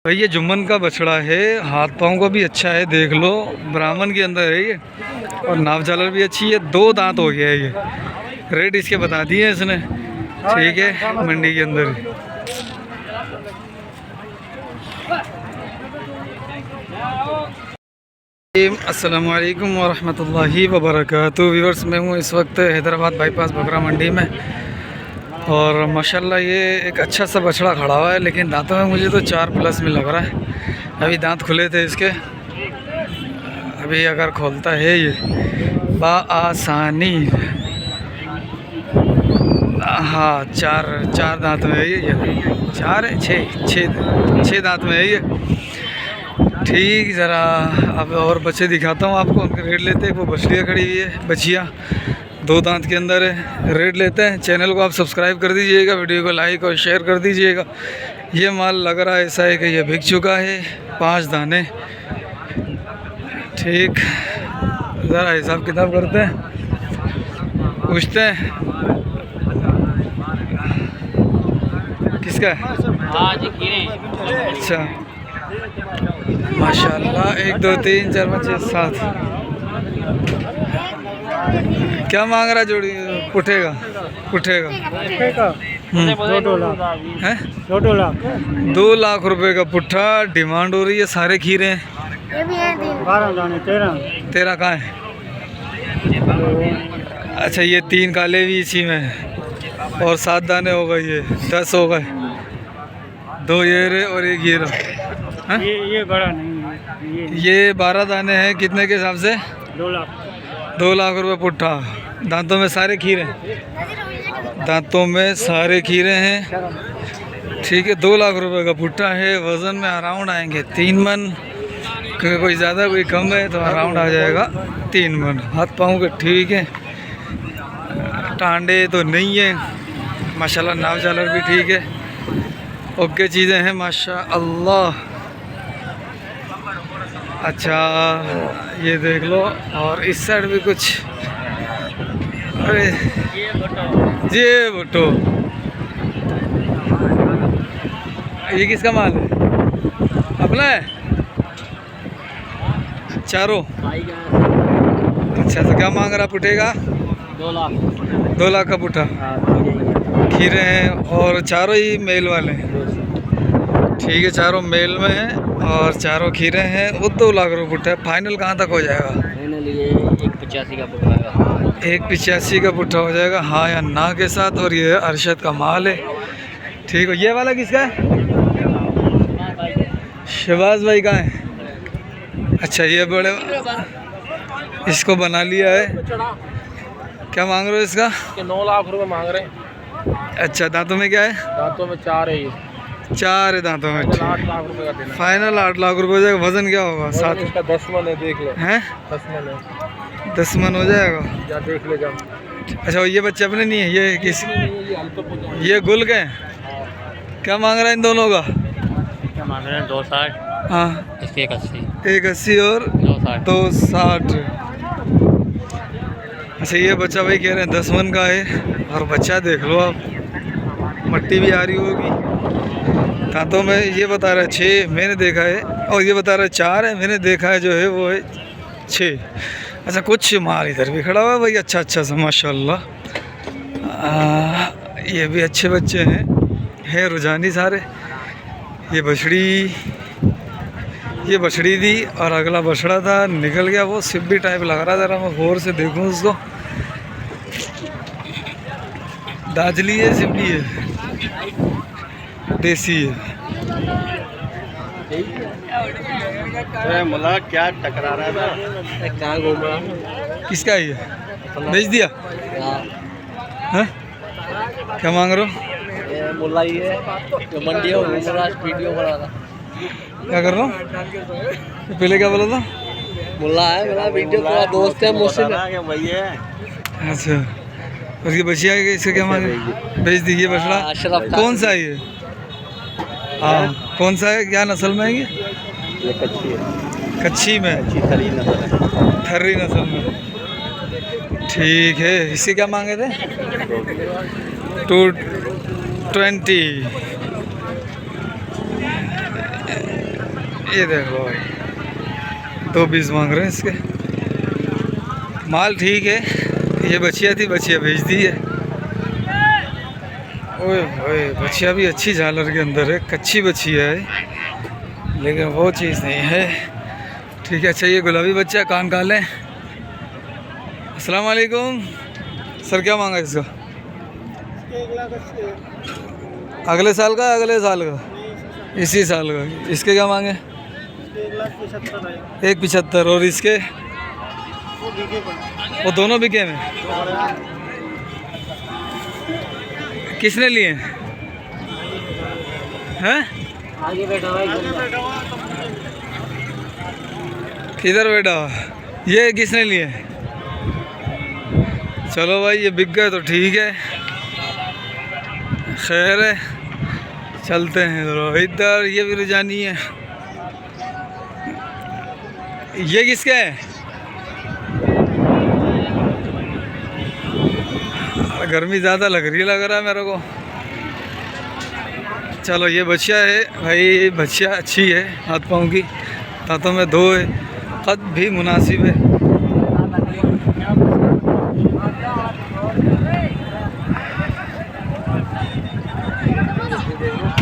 भाई ये जुम्मन का बछड़ा है, हाथ पाँव का भी अच्छा है, देख लो। ब्राह्मण के अंदर है ये, और नाव झालर भी अच्छी है। 2 दांत हो गया है ये। रेट इसके बता दिए इसने, ठीक है, मंडी के अंदर। अस्सलामुअलैकुम वरहमतुल्लाहि वबरकातुहू। व्यूअर्स, मैं हूँ इस वक्त हैदराबाद बाईपास बकरा मंडी में, और माशाल्लाह ये एक अच्छा सा बछड़ा खड़ा हुआ है, लेकिन दांतों में मुझे तो 4+ में लग रहा है। अभी दांत खुले थे इसके, अभी अगर खोलता है ये बाआसानी। हाँ, चार दांत में है ये 4 है, 6 दांत में है ये। ठीक, ज़रा अब और बच्चे दिखाता हूँ आपको, उनके रेट लेते हैं। वो बछड़ियाँ खड़ी हुई है, बछिया 2 दांत के अंदर है, रेट लेते हैं। चैनल को आप सब्सक्राइब कर दीजिएगा, वीडियो को लाइक और शेयर कर दीजिएगा। ये माल लग रहा है ऐसा है कि ये बिक चुका है, 5 दाने। ठीक, ज़रा हिसाब किताब करते हैं, पूछते हैं किसका है। अच्छा, माशाल्लाह, 1 2 3 4 5 6 7। क्या मांग रहा जोड़ी पुठेगा? 2 लाख रुपए का पुट्ठा डिमांड हो रही है। सारे खीरे हैं, 12 दाने 13 कहाँ है? अच्छा, ये 3 काले भी इसी में है, और 7 दाने हो गए, ये 10 हो गए। 2 ये रहे और 1 ये रहा। ये बड़ा नहीं है, ये 12 दाने हैं। कितने के हिसाब से? 2 लाख रुपए पुट्ठा। दांतों में सारे खीरे, दांतों में सारे खीरे हैं। ठीक है, 2 लाख रुपए का पुट्ठा है। वज़न में अराउंड आएंगे 3 मन, क्योंकि कोई ज़्यादा कोई कम है तो अराउंड आ जाएगा 3 मन। हाथ पाँव के ठीक है, टांडे तो नहीं है माशाल्लाह। नाव झालर भी ठीक है, ओके चीज़ें हैं माशाअल्लाह। अच्छा, ये देख लो, और इस साइड भी कुछ। अरे ये भुट्टो, ये किसका माल है? अपना है चारों? अच्छा, तो क्या मांग रहा पुट्ठेगा? 2 लाख का पुट्ठा। खीरे हैं, और चारों ही मेल वाले हैं। ठीक है, चारों मेल में हैं और चारों खीरे हैं। वो 2 लाख रुपये पुट्ठा है। फाइनल कहाँ तक हो जाएगा? फाइनल ये 185 का पुट्ठा है। 185 का पुट्ठा हो जाएगा, हाँ या ना के साथ। और ये अरशद का माल है। ठीक है, ये वाला किसका है? शहबाज भाई का है। अच्छा, ये बड़े, इसको बना लिया है। क्या मांग रहे हो इसका? 9 लाख रुपए मांग रहे हैं। अच्छा, दांतों में क्या है? दांतों में 4 है, ये 4 है दांतों में। 8 लाख रुपए का देना। फाइनल 8 लाख रुपए हो जाएगा। वजन क्या होगा? 7? इसका 10 मन है, देख ले। हैं? 10 मन है, 10 मन हो जाएगा। जा देख ले जा। अच्छा, ये बच्चे अपने नहीं है, ये किस? ये गुल के हैं। क्या मांग रहा है इन दोनों का? क्या मांग रहे हैं? 260। हाँ, इसके 180। 180 और 260। अच्छा, ये बच्चा भाई कह रहे हैं 10 मन का है, और बच्चा देख लो आप, मट्टी भी आ रही होगी दांतों में। ये बता रहा है 6, मैंने देखा है, और ये बता रहा है 4 है, मैंने देखा है जो है वो है 6। अच्छा, कुछ माल इधर भी खड़ा हुआ है भाई, अच्छा सा माशाल्लाह। ये भी अच्छे बच्चे हैं रुझानी सारे। ये बछड़ी थी, और अगला बछड़ा था, निकल गया वो, सिब्बी टाइप लग रहा है। ज़रा मैं गौर से देखूं उसको। दाजली है, सिब्बी है, देसी है। मुला क्या टकरा रहा था, कहाँ घूम रहा? किसका है ये? बेच दिया? हाँ, क्या मांग रहे हो? मुला ही है, जो मंडी में घूम रहा, वीडियो बना रहा। क्या कर रहा हूँ? पहले क्या बोला था? मुला है, मेरा वीडियो का दोस्त है मुझसे। अच्छा, उसकी बचिया है, इसका क्या मांगे? बेच दीजिए बछड़ा। कौन सा है ये? हाँ, कौन सा है, क्या नस्ल में है ये? कच्ची है। कच्ची में? थरी नस्ल है। थर्री नस्ल में। ठीक है, इसके क्या मांगे थे? 220। ये देखो भाई 2 20 मांग रहे हैं इसके। माल ठीक है। ये बछिया थी, बछिया बेच दी है। ओए ओए बछिया भी अच्छी झालर के अंदर है, कच्ची बछिया है लेकिन वो चीज़ नहीं है। ठीक है। अच्छा ये गुलाबी बच्चा कान काले। अस्सलाम वालेकुम सर, क्या मांगा इसका? अगले साल का, अगले साल का, इसी साल का। इसके क्या मांगे? 1,75। और इसके? वो दोनों बिके में। किसने लिए हैं? आगे बैठा भाई। किधर बैठा? ये किसने लिए? चलो भाई ये बिक गए तो ठीक है, खैर है। चलते हैं इधर। ये भी रुझानी है। ये किसका है? गर्मी ज़्यादा लग रही है, लग रहा है मेरे को। चलो ये बछिया है भाई, बछिया अच्छी है, हाथ पाँव की, दांतों में 2 है, कद भी मुनासिब है।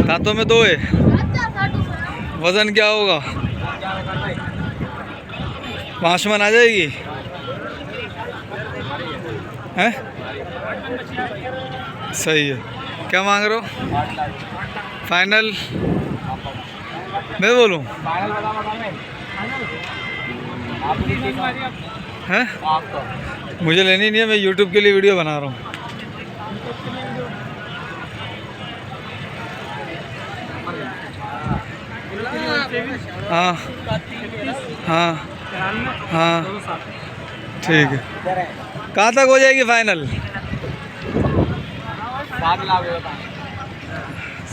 दांतों में 2 है। वज़न क्या होगा? 5 मन आ जाएगी हैं? सही है। क्या मांग रहे हो? फाइनल मैं बोलूँ हैं? मुझे लेनी नहीं है, मैं यूट्यूब के लिए वीडियो बना रहा हूँ। हाँ हाँ हाँ ठीक है। कहाँ तक हो जाएगी फाइनल?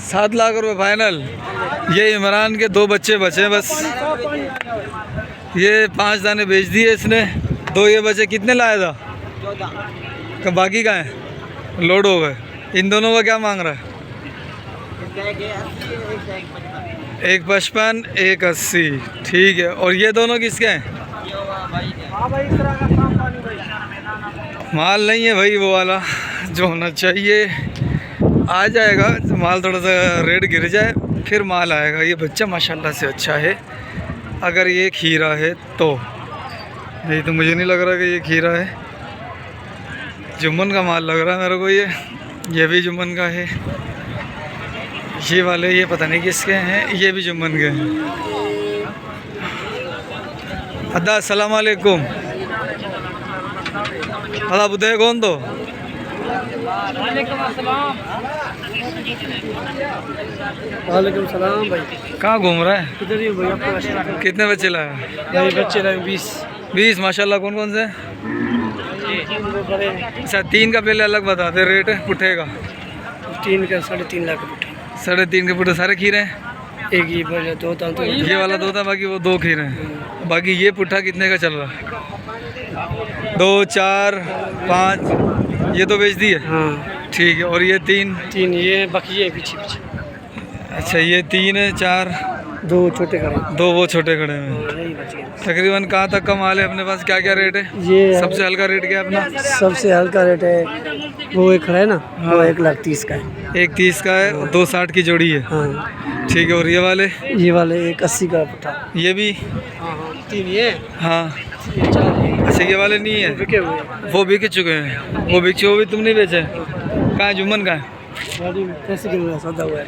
7 लाख रुपए फाइनल। ये इमरान के 2 बच्चे बचे बस। ये 5 दाने बेच दिए इसने, 2 ये बचे। कितने लाया था? 14। बाकी का है लोड हो गए। इन दोनों का क्या मांग रहा है? 1,55 1,80। ठीक है। और ये दोनों किसके हैं? माल नहीं है भाई वो वाला जो होना चाहिए। आ जाएगा माल, थोड़ा सा रेट गिर जाए फिर माल आएगा। ये बच्चा माशाल्लाह से अच्छा है, अगर ये खीरा है तो। नहीं तो मुझे नहीं लग रहा कि ये खीरा है। जुम्मन का माल लग रहा है मेरे को। ये भी जुम्मन का है। ये वाले ये पता नहीं किसके हैं, ये भी जुम्मन के हैं। अदा अस्सलाम वालेकुम। अदा बुधे कौन तो? वालेकुम सलाम भाई। कहाँ घूम रहा है? किधर ही भैया? कितने बच्चे लाया? भाई बच्चे लाए 20 माशाल्लाह। कौन कौन से? अच्छा 3 का पहले अलग बताते रेट पुट्ठे का। 3 का 3.5 लाख पुट्ठा। 3.5 के पुट्ठे सारे खीरे हैं? एक ही बजा 2 दांत। ये वाला 2 था, बाकी वो 2 खीरे हैं। बाकी ये पुट्ठा कितने का चल रहा है? 2 4 5 ये तो बेच दी है। हाँ ठीक है। और ये 3 ये बाकी है पीछे पीछे। अच्छा ये 3 है 4 2 छोटे खड़े, 2 वो छोटे खड़े हैं। यही बच गए। तकरीबन कहाँ तक का माल है अपने पास? क्या क्या रेट है? ये सबसे हल्का रेट क्या है अपना? सबसे हल्का रेट है वो एक खड़ा है ना, वो 1,30,000 का है। 1,30 का है, 2,60 की जोड़ी है। हाँ ठीक है। और ये वाले? ये वाले 1,80 का पुट्ठा। ये भी? हाँ 3 ये। हाँ 4 अच्छा ये वाले नहीं है, बिके हुए। वो बिक चुके हैं। वो बिक चुके, वो भी तुम नहीं बेचे? कहाँ है जुम्मन? कहाँ है? गाड़ी में पैसे गिन रहा सौदा हुआ है।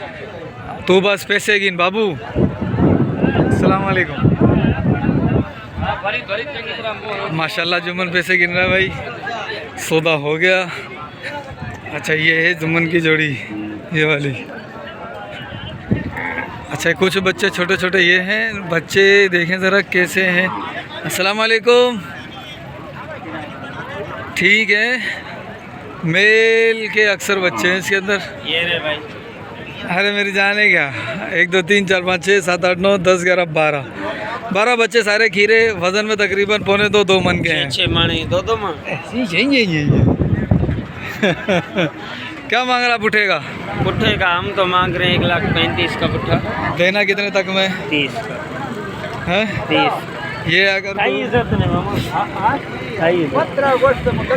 तू बस पैसे गिन बाबू। अस्सलाम वालेकुम। माशाल्लाह जुम्मन पैसे गिन रहा है भाई, सौदा हो गया। अच्छा ये है जुम्मन की जोड़ी, ये वाली। अच्छा कुछ बच्चे छोटे छोटे ये हैं बच्चे, देखें ज़रा कैसे हैं। अस्सलाम वालेकुम। ठीक है, मेल के अक्सर बच्चे हैं इसके अंदर। ये रे भाई। अरे मेरी जान है क्या, 1 2 3 4 5 6 7 8 9 10 11 12 बच्चे सारे खीरे, वजन में तकरीबन 1.25 2 मन के हैं। 6 माने 2 मन। ये क्या मांग रहा पुट्ठे पुट्ठे का हम तो मांग रहे हैं 1,35,000 का पुट्ठा। देना कितने तक में? 30 का। हैं 30 ये अगर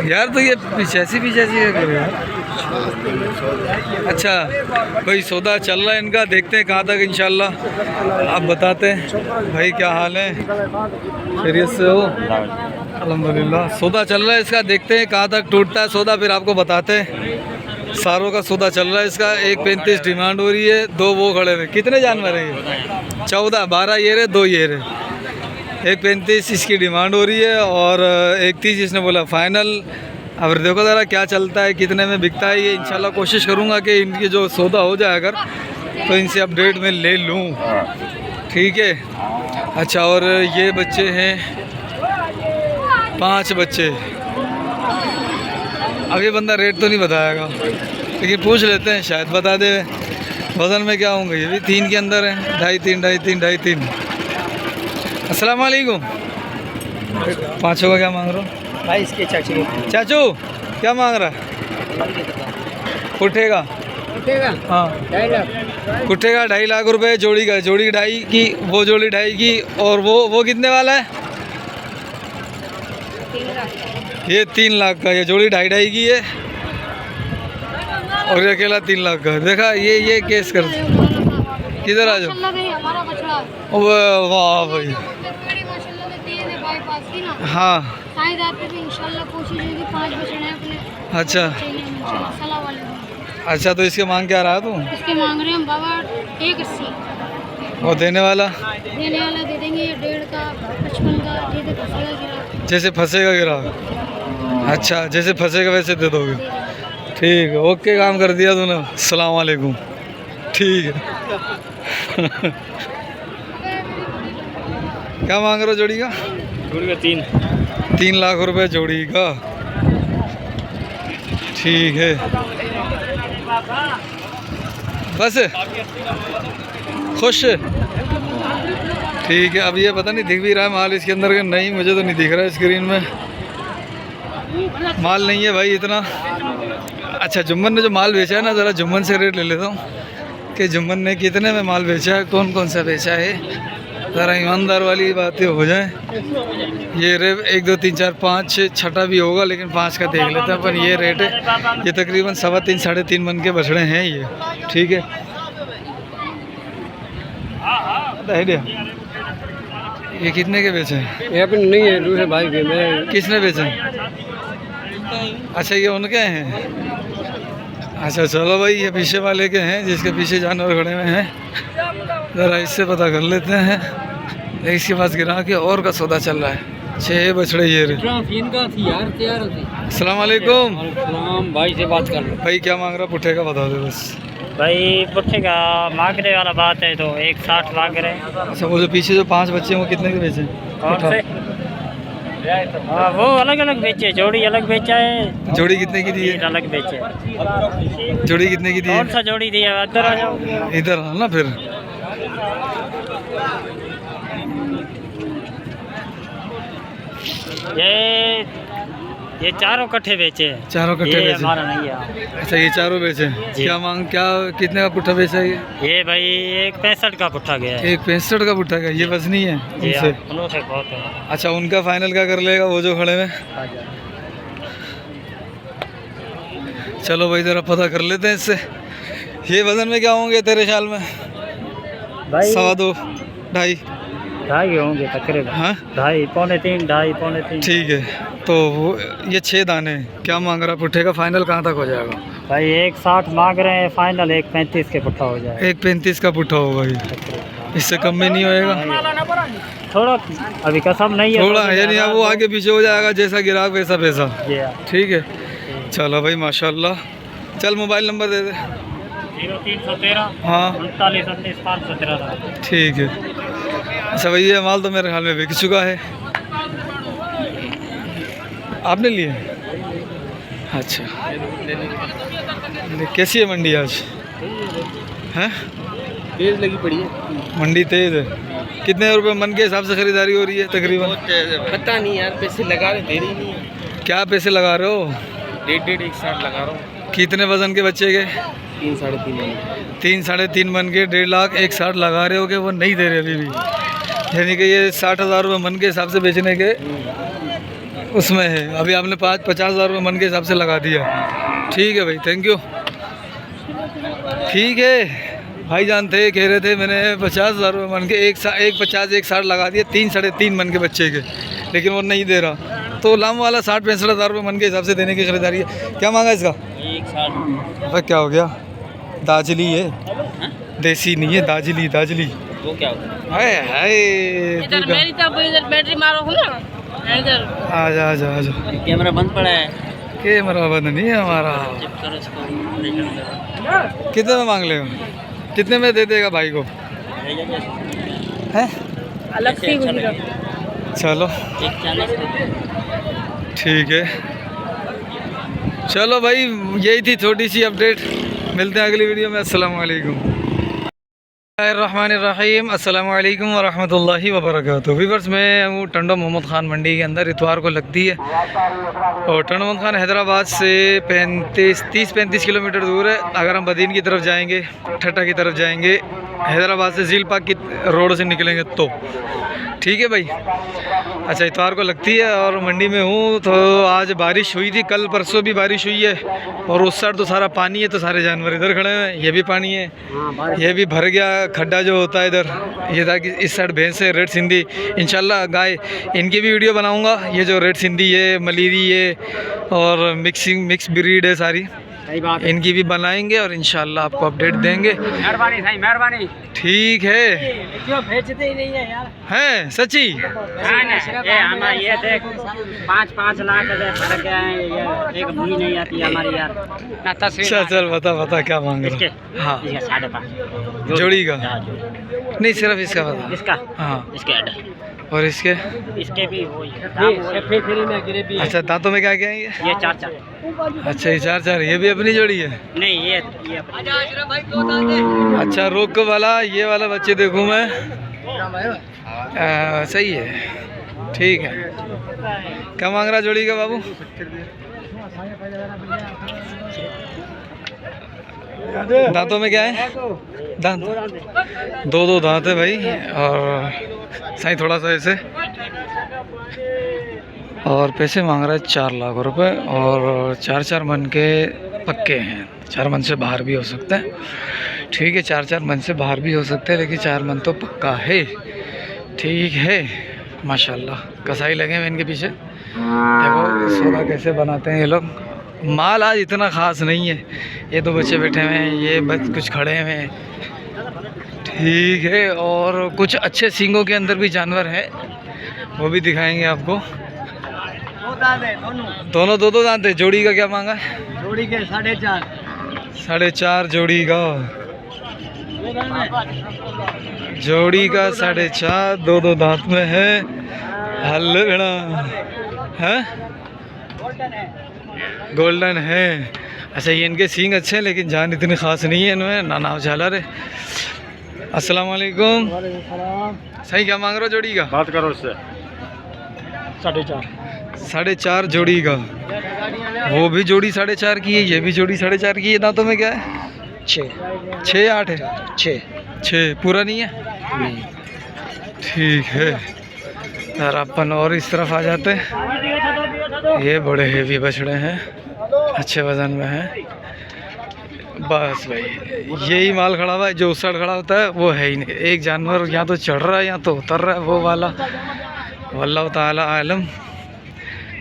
यार तो ये पिछासी है करो यार। अच्छा भाई सौदा चल रहा है इनका, देखते हैं कहाँ तक इंशाल्लाह। आप बताते हैं भाई क्या हाल है, खैरियत से हो? अल्हम्दुलिल्लाह। सौदा चल रहा है इसका, देखते हैं कहाँ तक टूटता है सौदा, फिर आपको बताते हैं। सारों का सौदा चल रहा है इसका। 1.35 डिमांड हो रही है, 2 वो खड़े हुए। कितने जानवर हैं ये? 14, 12 ये रहे, 2 ये रहे। 1.35 इसकी डिमांड हो रही है और 1.30 इसने बोला फाइनल। अब देखो ज़रा क्या चलता है, कितने में बिकता है ये। इंशाल्लाह कोशिश करूँगा कि इनकी जो सौदा हो जाए अगर, तो इनसे अपडेट में ले लूँ, ठीक है। अच्छा और ये बच्चे हैं 5 बच्चे। अब ये बंदा रेट तो नहीं बताएगा, लेकिन पूछ लेते हैं शायद बता दे। वज़न में क्या होंगे ये भी 3 के अंदर है, 2.5-3 अस्सलाम वालेकुम। 5 का क्या मांग रहे हो भाई? इसके चाचू क्या मांग रहा है? कुट्ठेगा हाँ, 2.5 लाख। कुट्ठेगा 2.5 लाख रुपए जोड़ी का। जोड़ी 2.5 की, वो जोड़ी 2.5 की। और वो कितने वाला है? ये 3 लाख का। ये जोड़ी 2.5 की है और ये अकेला 3 लाख का। देखा ये केस कर। किधर आ जाओ। वाह भाई हाँ। अच्छा अच्छा, तो इसके मांग क्या रहा तू? इसके मांग रहे हैं हम बाबा 180। और देने वाला दे देंगे 1.5 का, 55 का, जैसे फंसेगा गिरा। जैसे फंसेगा गिरा। अच्छा जैसे फंसेगा वैसे दे दोगे, ठीक है। ओके काम कर दिया तूने। अस्सलाम वालेकुम। ठीक है। क्या मांग रहे हो जोड़ी का? जोड़ी का 3 लाख रुपए जोड़ी का, ठीक है। बस खुश, ठीक है। अब ये पता नहीं दिख भी रहा है माल इसके अंदर का नहीं, मुझे तो नहीं दिख रहा है स्क्रीन में। माल नहीं है भाई इतना। अच्छा जुम्मन ने जो माल बेचा है ना, ज़रा जुम्मन से रेट ले लेता हूँ कि जुम्मन ने कितने में माल बेचा है, कौन कौन सा बेचा है, ज़रा ईमानदार वाली बातें हो जाएं। ये रेट 1 2 3 4 5 6 छठा भी होगा, लेकिन 5 का देख लेते हैं। पर ये रेट है, ये तकरीबन 3.25 3.5 मन के बछड़े हैं ये, ठीक है। ये कितने के बेचे हैं? यहाँ पे नहीं है, दूसरे भाई के। मैं किसने बेचे? अच्छा ये उनके हैं। अच्छा चलो भाई, ये पीछे वाले के हैं, जिसके पीछे जानवर खड़े हुए हैं। ज़रा इससे पता कर लेते हैं। इसके पास गिरा के और का सौदा चल रहा है। 6 बछड़े ये रहे। अस्सलाम वालेकुम। भाई से बात कर लो। भाई क्या मांग रहा पुट्ठे का बता दो बस। भाई पुट्ठे का मांगने वाला बात है तो 1.60 मांग रहे हैं। अच्छा वो जो पीछे जो 5 बच्चे हैं वो कितने के बेचे? कौन से? हाँ वो अलग अलग बेचे, जोड़ी अलग बेचा है। जोड़ी कितने की दी है? 3 अलग बेचे। जोड़ी कितने की दी कौन है? सा जोड़ी दिया है? अंदर आ जाओ। इधर आ ना फिर। ये चारों कट्ठे बेचे हैं। चारों कट्ठे ये बेचे? हमारा नहीं है। अच्छा ये चारों बेचे हैं। जी। क्या मांग, क्या कितने का पुट्ठा बेचा है ये? ये भाई 1.65 का पुट्ठा गया है। 1.65 का पुट्ठा का। ये बस नहीं है ये इनसे? अनूठे बहुत है। अच्छा उनका फाइनल क्या कर लेगा वो जो खड़े में? चलो भाई ज़रा पता कर लेते हैं इससे। ये वज़न में क्या होंगे तेरे ख्याल में? भाई 2.25 2.5? 2.5 होंगे तकरीबन। हाँ 2.5 पौने 3 2.5 पौने 3। ठीक है। तो वो ये 6 दाने हैं। क्या मांग रहा पुट्ठे का? फाइनल कहाँ तक हो जाएगा? भाई 1.60 मांग रहे हैं, फाइनल 1.35 के पुट्ठा हो जाएगा। 1.35 का पुट्ठा होगा ये, इससे कम में नहीं होएगा? थोड़ा अभी कसम नहीं है, थोड़ा यानी अब वो आगे पीछे हो जाएगा, जैसा गिराक वैसा पैसा, जी हाँ। ठीक है। चलो भाई माशाल्लाह। चल मोबाइल नंबर दे दे। 0313 हाँ 39 19 513। ठीक है। अच्छा भाई ये माल तो मेरे ख्याल में बिक चुका है। आपने लिए? अच्छा कैसी है मंडी आज? हैं तेज लगी पड़ी है मंडी तेज़ है। कितने रुपए मन के हिसाब से खरीदारी हो रही है तकरीबन? पता नहीं यार, पैसे लगा रहे, दे रही नहीं है। क्या पैसे लगा रहे हो? 1.5 1 60 लगा रहा हूँ। कितने वजन के बच्चे के? 3 3.5 3 3.5 मन के 1.5 लाख 1.60 लगा रहे हो कि वो नहीं दे रहे अभी भी? यानी कि ये 60,000 रुपये मन के हिसाब से बेचने के उसमें है। अभी आपने 50,000 रुपये मन के हिसाब से लगा दिया। ठीक है भाई, थैंक यू। ठीक है भाई जान थे, कह रहे थे मैंने 50,000 रुपये मन के एक 50 एक 60 लगा दिए 3 साढ़े 3 मन के बच्चे के, लेकिन वो नहीं दे रहा। तो लाम वाला 60-65,000 रुपये मन के हिसाब से देने की खरीदारी है। क्या मांगा इसका? 160। भाई क्या हो गया? दाजली है, देसी नहीं है, दाजली दाजली। वो क्या होगा? हाय हाय इधर मेरी तो इधर बैटरी मारो हो ना इधर। आजा आजा आजा। कैमरा बंद पड़ा है। कैमरा बंद नहीं है हमारा। चिप करो इसको। कितने में मांग ले हो? कितने में दे देगा भाई को? हैं? अलग से चलो 140। ठीक है, चलो भाई यही थी छोटी सी अपडेट। मिलते हैं अगली वीडियो में। अस्सलाम वालेकुम। रहमानिर्रहीम। अस्सलाम वालेकुम वरहमतुल्लाहि वबरकातुहू। व्यूअर्स, मैं हूँ टंडो मोहम्मद ख़ान मंडी के अंदर। इतवार को लगती है और टंडो मोहम्मद ख़ान हैदराबाद से 30-35 किलोमीटर दूर है। अगर हम बदीन की तरफ जाएंगे, ठट्टा की तरफ जाएंगे, हैदराबाद से झील पार्क की रोड से निकलेंगे तो ठीक है भाई। अच्छा, इतवार को लगती है और मंडी में हूँ। तो आज बारिश हुई थी, कल परसों भी बारिश हुई है और उस साइड तो सारा पानी है, तो सारे जानवर इधर खड़े हैं। ये भी पानी है, ये भी भर गया खड्डा जो होता है इधर। ये था कि इस साइड भैंस है रेड सिंधी, इंशाल्लाह गाय, इनकी भी वीडियो बनाऊंगा। ये जो रेड सिंधी है, मलीरी है और मिक्स ब्रीड है सारी, इनकी भी बनाएंगे और इंशाल्लाह आपको अपडेट देंगे। मेहरबानी साईं, मेहरबानी। ठीक है, क्यों बेचते ही नहीं है यार? हैं सच्ची? ये हमारा ये देख 5-5 लाख का फर्क है। ये एक भी नहीं आती है हमारी यार ना। अच्छा चल बता क्या मांग रहा है? हाँ 5.5 जोड़ी का नहीं, सिर्फ इसका बता। इसका हाँ, इसके अड्डा और इसके इसके भी वही है। अच्छा, दांतों में क्या क्या है ये 4-4। अच्छा, ये 4-4, ये भी अपनी जोड़ी है। नहीं ये अच्छा, रोक वाला ये वाला बच्चे देखूँ मैं। सही है, ठीक है। क्या मांग रहा जोड़ी का बाबू? दांतों में क्या है? दांत दो दांत है भाई। और सही थोड़ा सा ऐसे, और पैसे मांग रहा है 4 लाख रुपए और 4-4 मन के पक्के हैं। 4 मन से बाहर भी हो सकते हैं, ठीक है। 4-4 मन से बाहर भी हो सकते हैं, लेकिन 4 मन तो पक्का है। ठीक है, माशाल्लाह कसाई लगे हैं इनके पीछे। देखो सोना कैसे बनाते हैं ये लोग। माल आज इतना ख़ास नहीं है, ये 2 बच्चे बैठे हुए हैं, ये कुछ खड़े हुए हैं, ठीक है। और कुछ अच्छे सींगों के अंदर भी जानवर हैं, वो भी दिखाएंगे आपको। दोनों 2 दांत है। जोड़ी का क्या मांगा है? जोड़ी के 4.5। 4.5 जोड़ी का। जोड़ी का 4.5, 2 दांत में है। हल्ला है, गोल्डन है। अच्छा, ये इनके सींग अच्छे हैं, लेकिन जान इतनी ख़ास नहीं है इनमें। ना नाव झाला रे। अस्सलाम वालेकुम। सही क्या मांग रहे हो जोड़ी का? बात करो उससे। 4.5। 4.5 जोड़ी का। वो भी जोड़ी 4.5 की है, ये भी जोड़ी 4.5 की है। दांतों में क्या है? 6-8 है। 6 पूरा नहीं है? ठीक है यार। अपन और इस तरफ आ जाते हैं। ये बड़े हेवी बछड़े हैं, अच्छे वजन में हैं। बस भाई यही माल खड़ा हुआ है। जो उस साइड खड़ा होता है वो है ही नहीं। एक जानवर या तो चढ़ रहा है या तो उतर रहा है, वो वाला। वल्लाह ताला आलम।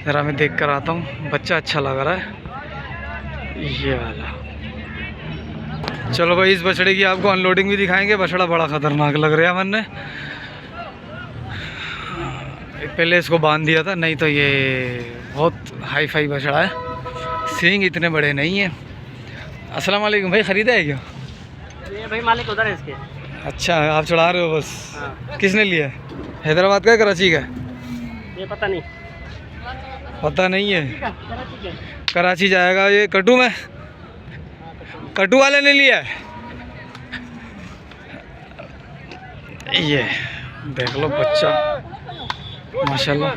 ज़रा मैं देख कर आता हूँ। बच्चा अच्छा लग रहा है ये वाला। चलो भाई, इस बछड़े की आपको अनलोडिंग भी दिखाएंगे। बछड़ा बड़ा ख़तरनाक लग रहा है मन ने। पहले इसको बांध दिया था, नहीं तो ये बहुत हाई फाई बछड़ा है। सींग इतने बड़े नहीं हैं। अस्सलाम वालेकुम भाई, ख़रीदा है क्या? ये भाई मालिक उधर है इसके। अच्छा, आप चढ़ा रहे हो बस? हाँ। किसने लिया है? हैदराबाद का, कराची का? ये पता नहीं। पता नहीं है। कराची जाएगा ये। कटू में, कटू वाले ने लिया है। ये देख लो बच्चा, माशाल्लाह।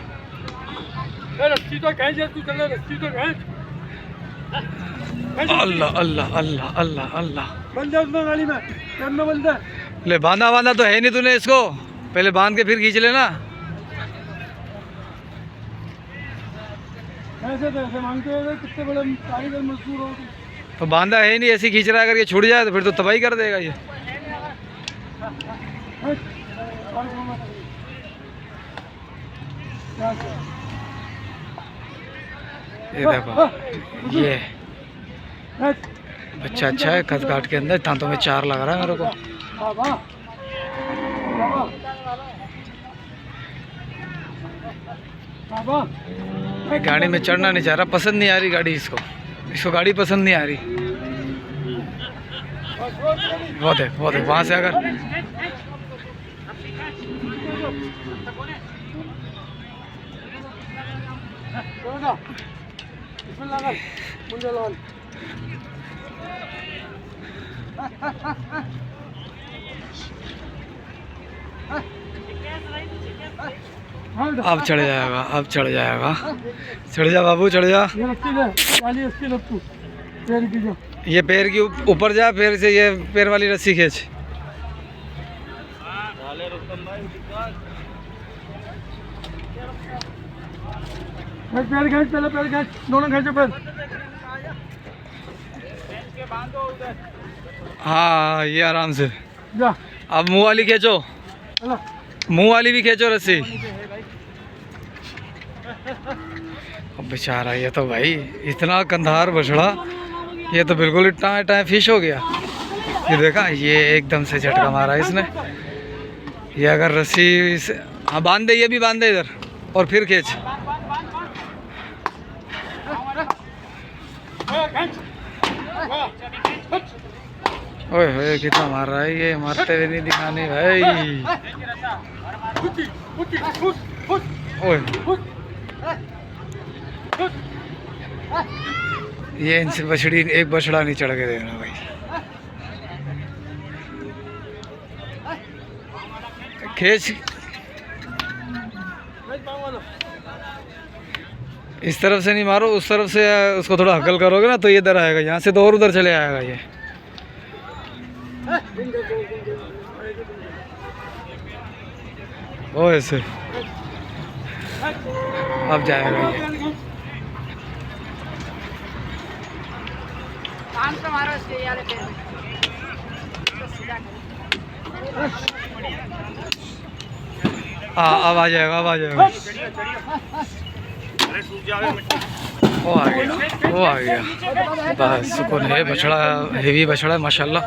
अल्लाह अल्लाह अल्लाह अल्लाह अल्लाह। ले बांधा तो है नहीं तूने इसको? पहले बांध के फिर खींच लेना। ऐसे तो ऐसे मांगते हैं, कितने बड़े कारीगर मजदूर हो। तो बांधा है नहीं, ऐसे ही खींच रहा है। अगर ये छूट जाए तो फिर तो तबाही कर देगा ये। ये देखो, ये बच्चा अच्छा है, कद काट के अंदर दांतों में 4 लग रहा है मेरे को। गाड़ी में चढ़ना नहीं चाह रहा, पसंद नहीं आ रही गाड़ी इसको। इसको गाड़ी पसंद नहीं आ रही। बहुत है, बहुत है। वहाँ से अगर अब चढ़ जाएगा, अब चढ़ जाएगा। चढ़ जा बाबू, चढ़ जा। ये पैर की ऊपर जा, पैर से ये पैर वाली रस्सी खींच। पैर खींच, पहले पैर खींच, दोनों खींचो पैर। हाँ, ये आराम से। जा अब मुंह वाली खींचो, मुंह वाली भी खींचो रस्सी। अब बेचारा ये तो भाई इतना कंधार बछड़ा, ये तो बिल्कुल टाए टाए फिश हो गया। ये देखा, ये एकदम से झटका मारा इसने। ये अगर रस्सी से, हाँ बांध दे, ये भी बांध दे इधर, और फिर खींच। ओए होए, कितना मार रहा है ये। मारते हुए नहीं दिखाने भाई। ओए, ये इनसे बछड़ी, एक बछड़ा नहीं चढ़ के देना भाई। खींच। इस तरफ से नहीं मारो, उस तरफ से उसको थोड़ा हकल करोगे ना तो ये इधर आएगा। यहाँ से तो और उधर चले आएगा ये। ओ ऐसे अब जाएगा ये। हाँ, अब आ जाएगा, अब आ जाएगा। वो आ गया, वो आ गया। बस सुकून है। बछड़ा हेवी बछड़ा है माशाल्लाह।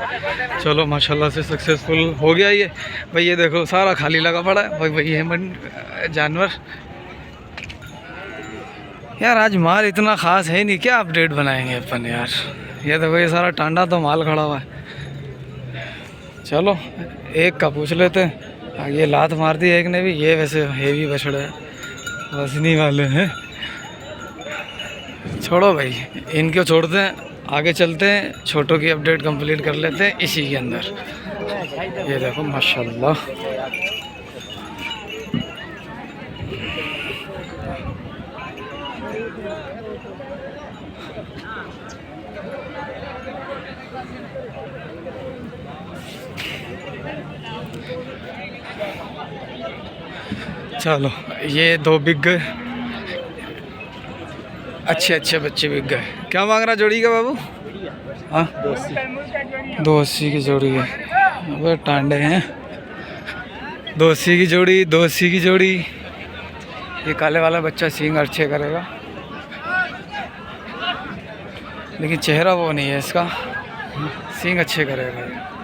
चलो माशाल्लाह से सक्सेसफुल हो गया ये भाई। ये देखो सारा खाली लगा पड़ा है भाई। वही है जानवर यार। आज माल इतना ख़ास है नहीं, क्या अपडेट बनाएंगे अपन यार। ये देखो, ये सारा टांडा तो माल खड़ा हुआ है। चलो एक का पूछ लेते हैं। ये लात मार दी एक ने भी। ये वैसे हेवी बछड़े हैं, वजनी वाले हैं। छोड़ो भाई, इनको छोड़ते हैं, आगे चलते हैं। छोटों की अपडेट कंप्लीट कर लेते हैं इसी के अंदर। ये देखो माशाल्लाह। चलो ये 2 बिक गए। अच्छे अच्छे बच्चे बिक गए। क्या मांग रहा जोड़ी का बाबू? हाँ 280 की जोड़ी है। वो टांडे हैं। 280 की जोड़ी, 280 की जोड़ी। ये काले वाला बच्चा सींग अच्छे करेगा, लेकिन चेहरा वो नहीं है इसका। सींग अच्छे करेगा ये।